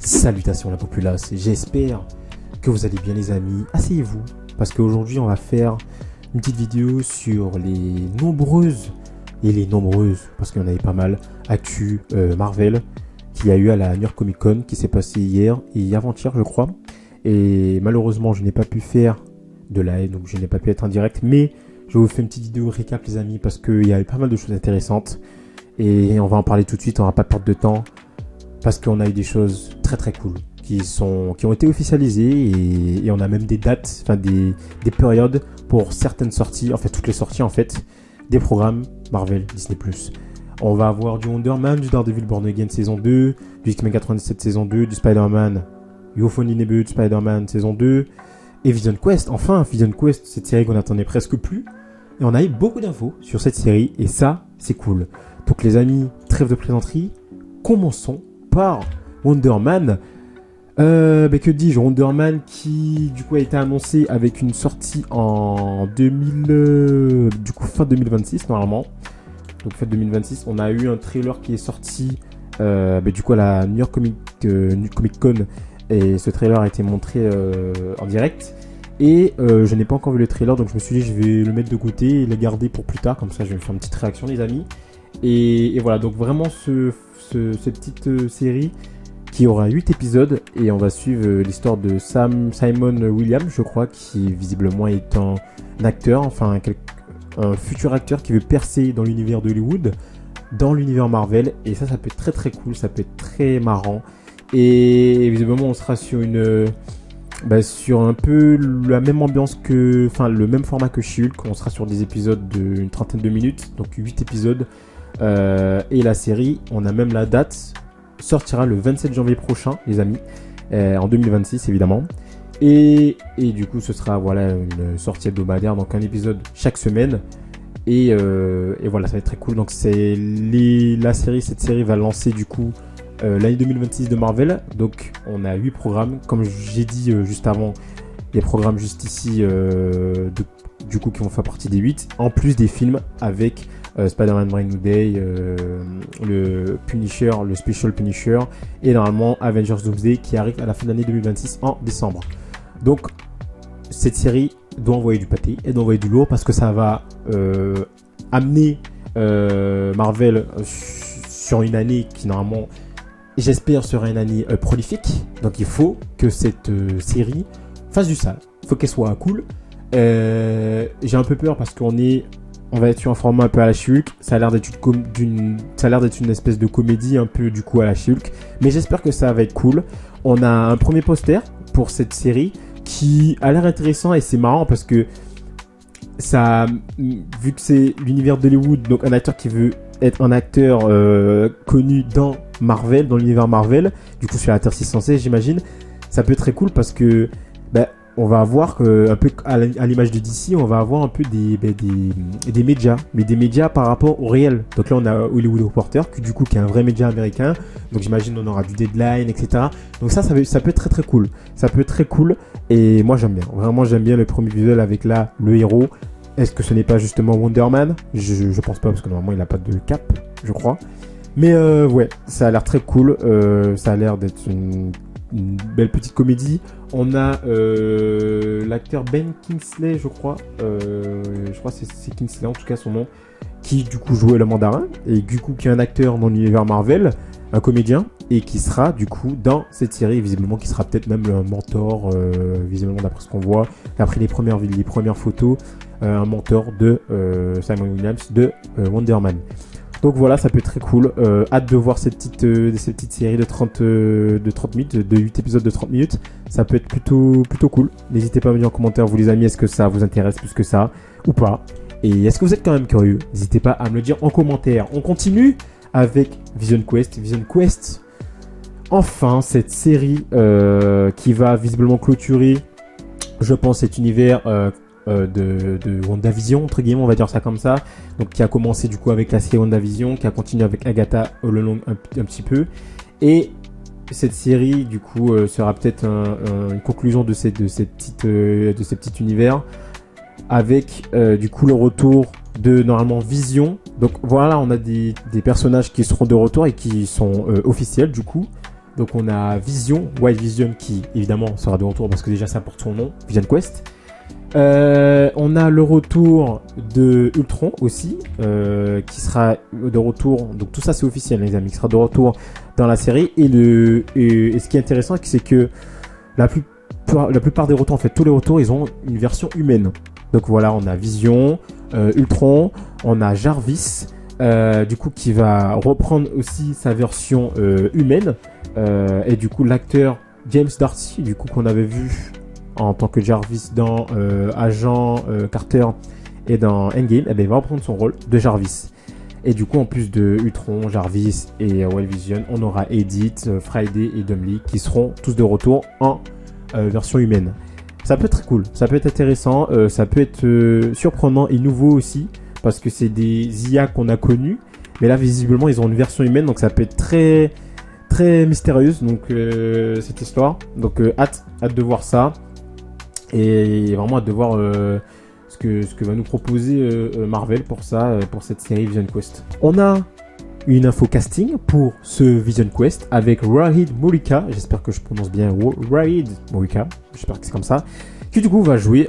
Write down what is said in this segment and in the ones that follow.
Salutations la populace, j'espère que vous allez bien les amis. Asseyez-vous, parce qu'aujourd'hui on va faire une petite vidéo sur les nombreuses, parce qu'il y en avait pas mal, actus Marvel qu'il y a eu à la New York Comic Con qui s'est passé hier et avant-hier je crois. Et malheureusement je n'ai pas pu faire de live, donc je n'ai pas pu être en direct, mais je vous fais une petite vidéo récap les amis, parce qu'il y a eu pas mal de choses intéressantes. Et on va en parler tout de suite, on va pas perdre de temps. Parce qu'on a eu des choses très très cool qui ont été officialisées et on a même des dates, enfin des périodes pour certaines sorties, en fait toutes les sorties en fait, des programmes Marvel, Disney+. On va avoir du Wonder Man, du Daredevil Born Again saison 2, du X-Men 97 saison 2, du Spider-Man, Euphonie Nebut, Spider-Man saison 2, et Vision Quest, enfin Vision Quest, cette série qu'on attendait presque plus. Et on a eu beaucoup d'infos sur cette série et ça c'est cool. Donc les amis, trêve de plaisanterie, commençons par Wonder Man. Que dis-je, Wonder Man qui du coup a été annoncé avec une sortie en fin 2026 normalement. Donc fin 2026, on a eu un trailer qui est sorti du coup à la New York Comic Con et ce trailer a été montré en direct. Et je n'ai pas encore vu le trailer, donc je me suis dit je vais le mettre de côté et le garder pour plus tard, comme ça je vais faire une petite réaction les amis. Et voilà, donc vraiment cette petite série qui aura 8 épisodes et on va suivre l'histoire de Simon Williams, je crois, qui visiblement est un acteur, enfin un futur acteur qui veut percer dans l'univers d'Hollywood, dans l'univers Marvel, et ça peut être très très cool, ça peut être très marrant. Et visiblement on sera sur sur un peu la même ambiance le même format que She-Hulk. On sera sur des épisodes d'une trentaine de minutes, donc 8 épisodes. Et la série, on a même la date, sortira le 27 janvier prochain les amis, en 2026 évidemment. Et du coup ce sera une sortie hebdomadaire, donc un épisode chaque semaine. Et voilà, ça va être très cool. Donc cette série va lancer du coup l'année 2026 de Marvel. Donc on a 8 programmes, comme j'ai dit juste avant, les programmes juste ici du coup qui vont faire partie des 8, en plus des films avec Spider-Man Brand New Day, le Punisher, le Special Punisher, et normalement Avengers Doomsday qui arrive à la fin de l'année 2026 en décembre. Donc cette série doit envoyer du pâté et doit envoyer du lourd, parce que ça va amener Marvel sur une année qui normalement, j'espère, sera une année prolifique. Donc il faut que cette série fasse du sale, il faut qu'elle soit cool. J'ai un peu peur parce qu'on va être sur un format un peu à la She-Hulk. Ça a l'air d'être une espèce de comédie un peu du coup à la She-Hulk, mais j'espère que ça va être cool. On a un premier poster pour cette série qui a l'air intéressant et c'est marrant parce que ça, vu que c'est l'univers d'Hollywood, donc un acteur qui veut être un acteur connu dans Marvel, dans l'univers Marvel, du coup sur la Terre 616 j'imagine, ça peut être très cool parce que on va avoir un peu à l'image de DC, on va avoir un peu des médias, mais des médias par rapport au réel. Donc là on a Hollywood Reporter qui est un vrai média américain, donc j'imagine on aura du Deadline, etc. Donc ça peut être très très cool, ça peut être très cool et moi j'aime bien, vraiment j'aime bien le premier visuel avec le héros. Est-ce que ce n'est pas justement Wonder Man? Je pense pas, parce que normalement il n'a pas de cap, je crois. Mais ouais, ça a l'air très cool, ça a l'air d'être une belle petite comédie. On a l'acteur Ben Kingsley, je crois c'est Kingsley en tout cas son nom, qui du coup jouait le mandarin, et du coup qui est un acteur dans l'univers Marvel, un comédien, et qui sera du coup dans cette série, visiblement qui sera peut-être même un mentor, visiblement d'après ce qu'on voit, d'après les premières photos, un mentor de Simon Williams de Wonder Man. Donc voilà, ça peut être très cool. Hâte de voir cette petite série de 30 minutes, de 8 épisodes de 30 minutes. Ça peut être plutôt cool. N'hésitez pas à me dire en commentaire, vous les amis, est-ce que ça vous intéresse plus que ça ou pas? Et est-ce que vous êtes quand même curieux? N'hésitez pas à me le dire en commentaire. On continue avec Vision Quest. Vision Quest, enfin, cette série qui va visiblement clôturer, je pense, cet univers de WandaVision, entre guillemets, on va dire ça comme ça. Donc qui a commencé du coup avec la série WandaVision, qui a continué avec Agatha all along un petit peu. Et cette série du coup sera peut-être une conclusion de ces petits univers, avec du coup le retour de normalement Vision. Donc voilà, on a des personnages qui seront de retour et qui sont officiels du coup. Donc on a Vision, Wild Vision qui évidemment sera de retour parce que déjà ça porte son nom, Vision Quest. On a le retour de Ultron aussi, qui sera de retour. Donc tout ça c'est officiel les amis, qui sera de retour dans la série. Et ce qui est intéressant c'est que la plupart des retours, en fait tous les retours, ils ont une version humaine. Donc voilà, on a Vision, Ultron, on a Jarvis, du coup qui va reprendre aussi sa version humaine. Et du coup l'acteur James Darcy, du coup qu'on avait vu en tant que Jarvis dans Agent Carter et dans Endgame, eh ben, il va reprendre son rôle de Jarvis. Et du coup, en plus de Ultron, Jarvis et Wild Vision, on aura Edith, Friday et Dumbly qui seront tous de retour en version humaine. Ça peut être très cool, ça peut être intéressant, ça peut être surprenant et nouveau aussi, parce que c'est des IA qu'on a connus, mais là visiblement ils ont une version humaine, donc ça peut être très très mystérieuse, donc cette histoire. Donc hâte de voir ça. Et vraiment hâte de voir ce que va nous proposer Marvel pour ça, pour cette série Vision Quest. On a une info casting pour ce Vision Quest avec Rahid Mulika, j'espère que je prononce bien Rahid Mulika, j'espère que c'est comme ça, qui du coup va jouer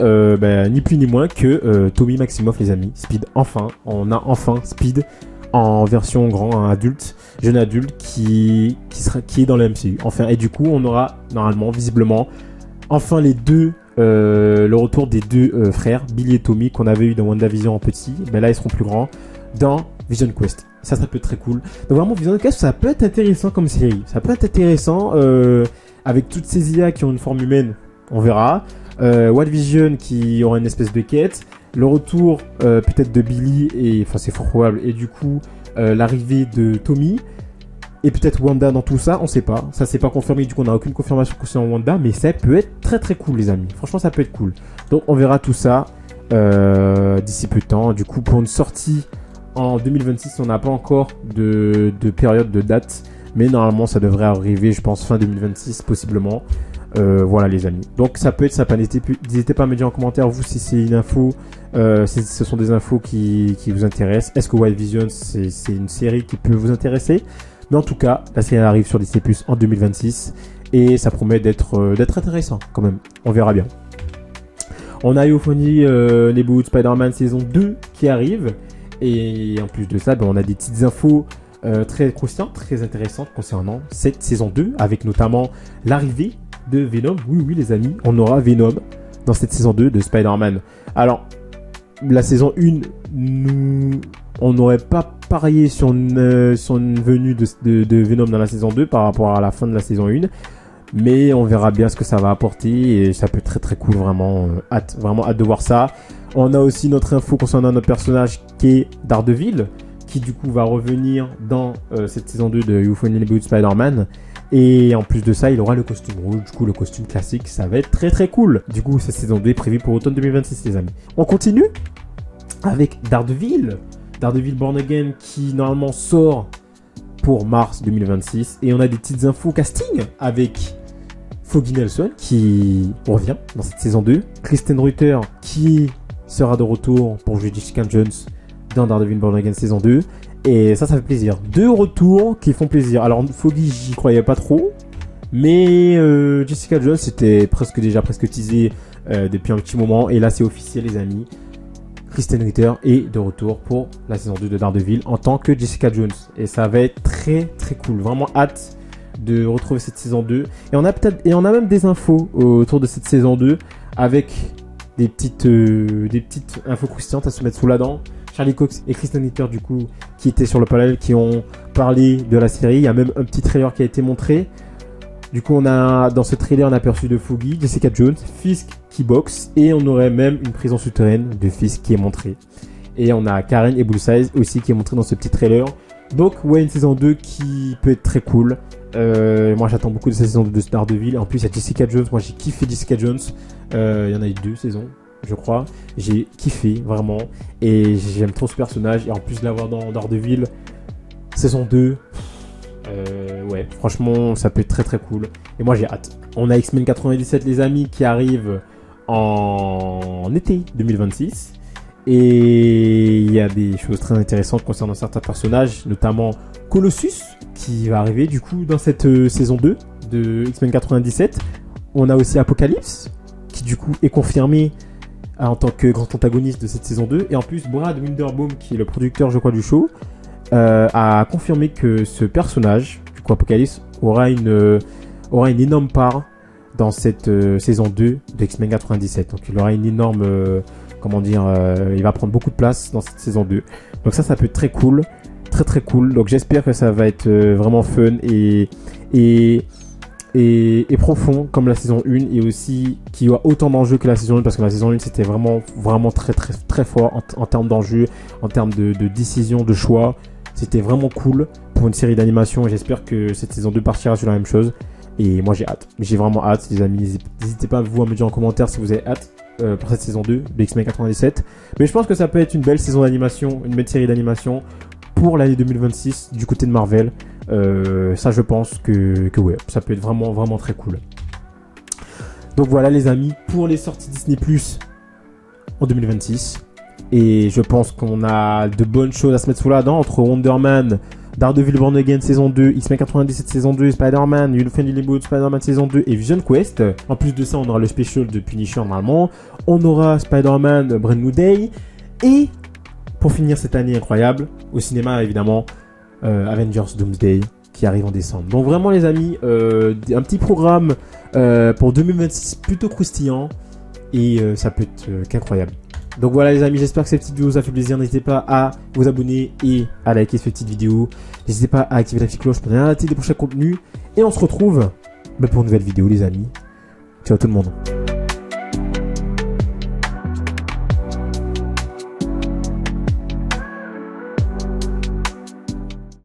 ni plus ni moins que Tommy Maximoff les amis. Speed, enfin, on a enfin Speed en version grand adulte, jeune adulte qui est dans le MCU. Enfin, et du coup on aura normalement, visiblement, enfin le retour des deux frères, Billy et Tommy, qu'on avait eu dans WandaVision en petit. Mais là, ils seront plus grands dans Vision Quest. Ça peut être très cool. Donc vraiment, Vision Quest, ça peut être intéressant comme série. Ça peut être intéressant avec toutes ces IA qui ont une forme humaine. On verra. Wild Vision qui aura une espèce de quête. Le retour peut-être de Billy, et enfin c'est fort probable. Et du coup, l'arrivée de Tommy. Et peut-être Wanda dans tout ça, on sait pas. Ça c'est pas confirmé, du coup on n'a aucune confirmation concernant Wanda, mais ça peut être très très cool les amis. Franchement ça peut être cool. Donc on verra tout ça d'ici peu de temps. Du coup pour une sortie en 2026, on n'a pas encore de période de date, mais normalement ça devrait arriver, je pense fin 2026 possiblement. Voilà les amis. Donc ça peut être sympa. N'hésitez pas à me dire en commentaire vous si c'est une info, ce sont des infos qui vous intéressent. Est-ce que Wild Vision c'est une série qui peut vous intéresser? Mais en tout cas, la série arrive sur Disney+ en 2026 et ça promet d'être intéressant quand même. On verra bien. On a Euphonie Neighborhood Spider-Man saison 2 qui arrive, et en plus de ça, on a des petites infos très croustillantes, très intéressantes concernant cette saison 2, avec notamment l'arrivée de Venom. Oui les amis, on aura Venom dans cette saison 2 de Spider-Man. Alors, la saison 1, on n'aurait pas parié sur une venue de Venom dans la saison 2 par rapport à la fin de la saison 1. Mais on verra bien ce que ça va apporter et ça peut être très très cool, vraiment hâte de voir ça. On a aussi notre info concernant notre personnage qui est Daredevil, qui du coup va revenir dans cette saison 2 de Euphonia Neighborhood Spider-Man. Et en plus de ça, il aura le costume rouge, du coup le costume classique, ça va être très très cool. Du coup cette saison 2 est prévue pour automne 2026 les amis. On continue avec Daredevil Born Again qui normalement sort pour mars 2026. Et on a des petites infos casting avec Foggy Nelson qui revient dans cette saison 2. Kristen Ritter qui sera de retour pour jouer Jessica Jones dans Daredevil Born Again saison 2. Et ça fait plaisir. 2 retours qui font plaisir. Alors Foggy, j'y croyais pas trop. Mais Jessica Jones, c'était presque teasé depuis un petit moment. Et là, c'est officiel les amis. Kristen Ritter est de retour pour la saison 2 de Daredevil en tant que Jessica Jones. Et ça va être très très cool. Vraiment hâte de retrouver cette saison 2. Et on a même des infos autour de cette saison 2 avec des petites infos croustillantes à se mettre sous la dent. Charlie Cox et Kristen Ritter du coup qui étaient sur le panel, qui ont parlé de la série. Il y a même un petit trailer qui a été montré. Du coup, dans ce trailer, on a aperçu de Foggy, Jessica Jones, Fisk qui boxe, et on aurait même une prison souterraine de Fisk qui est montrée. Et on a Karen et Bullseye aussi qui est montrée dans ce petit trailer. Donc, ouais, une saison 2 qui peut être très cool. Moi, j'attends beaucoup de cette saison 2 de Daredevil. En plus, il y a Jessica Jones. Moi, j'ai kiffé Jessica Jones. Il y en a eu 2 saisons, je crois. J'ai kiffé, vraiment. Et j'aime trop ce personnage. Et en plus de l'avoir dans Daredevil, saison 2... ouais, franchement, ça peut être très très cool. Et moi, j'ai hâte. On a X-Men 97, les amis, qui arrive en été 2026. Et il y a des choses très intéressantes concernant certains personnages, notamment Colossus, qui va arriver du coup dans cette saison 2 de X-Men 97. On a aussi Apocalypse, qui du coup est confirmé en tant que grand antagoniste de cette saison 2. Et en plus, Brad Winderbaum, qui est le producteur, je crois, du show, a confirmé que ce personnage, du coup Apocalypse, aura une énorme part dans cette saison 2 de X-Men 97. Donc il aura une énorme... il va prendre beaucoup de place dans cette saison 2. Donc ça peut être très cool. Très très cool. Donc j'espère que ça va être vraiment fun et profond comme la saison 1, et aussi qu'il y aura autant d'enjeux que la saison 1, parce que la saison 1 c'était vraiment très très très fort en termes d'enjeux, en termes de décision, de choix. C'était vraiment cool pour une série d'animation, et j'espère que cette saison 2 partira sur la même chose. Et moi j'ai hâte, j'ai vraiment hâte les amis. N'hésitez pas vous à me dire en commentaire si vous avez hâte pour cette saison 2 de X-Men 97. Mais je pense que ça peut être une belle saison d'animation, une belle série d'animation pour l'année 2026 du côté de Marvel. Ça je pense que ouais, ça peut être vraiment vraiment très cool. Donc voilà les amis pour les sorties Disney Plus en 2026. Et je pense qu'on a de bonnes choses à se mettre sous la dent entre Wonder Man, Daredevil Born Again saison 2, X-Men 97 saison 2, Spider-Man, Unfriendly Boat, Spider-Man saison 2 et Vision Quest. En plus de ça, on aura le special de Punisher normalement. On aura Spider-Man Brand New Day. Et pour finir cette année incroyable, au cinéma évidemment, Avengers Doomsday qui arrive en décembre. Donc vraiment les amis, un petit programme pour 2026 plutôt croustillant. Et ça peut être qu'incroyable. Donc voilà les amis, j'espère que cette petite vidéo vous a fait plaisir. N'hésitez pas à vous abonner et à liker cette petite vidéo. N'hésitez pas à activer la petite cloche pour ne rien rater des prochains contenus. Et on se retrouve pour une nouvelle vidéo les amis. Ciao tout le monde.